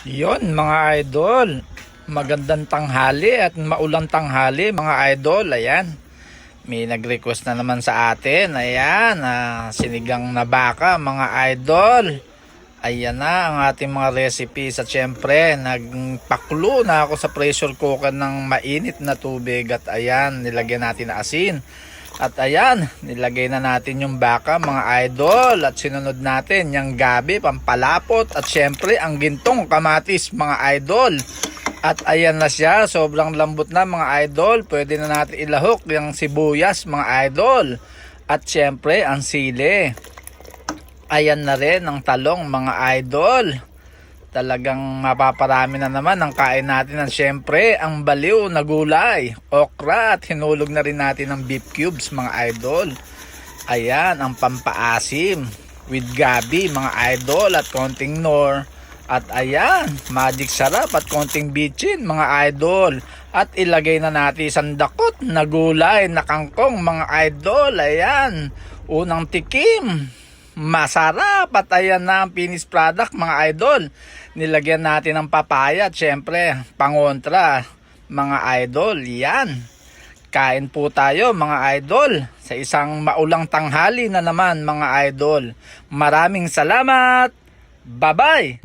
Yon mga idol, magandang tanghali at maulang tanghali mga idol. Ayan, may nag-request na naman sa atin. Ayan, sinigang na baka mga idol. Ayan na ang ating mga recipes. At syempre, nagpaklo na ako sa pressure cooker ng mainit na tubig. At ayan, nilagyan natin na asin. At ayan, nilagay na natin yung baka mga idol. At sinunod natin yung gabi, pampalapot. At syempre, ang gintong kamatis mga idol. At ayan na siya, sobrang lambot na mga idol. Pwede na natin ilahok yung sibuyas mga idol. At syempre, ang sili. Ayan na rin ang talong mga idol. Talagang mapaparami na naman ang kain natin. At syempre, ang baliw na gulay, okra, at hinulog na rin natin ng beef cubes mga idol. Ayan, ang pampaasim with gabi mga idol at konting nor. At ayan, magic sarap at konting bitchin mga idol. At ilagay na natin isang dakot na gulay na kangkong mga idol. Ayan, unang tikim. Masarap. At ayan na ang finished product mga idol. Nilagyan natin ng papaya at syempre pangontra mga idol. Yan, kain po tayo mga idol sa isang maulang tanghali na naman mga idol. Maraming salamat. Bye bye.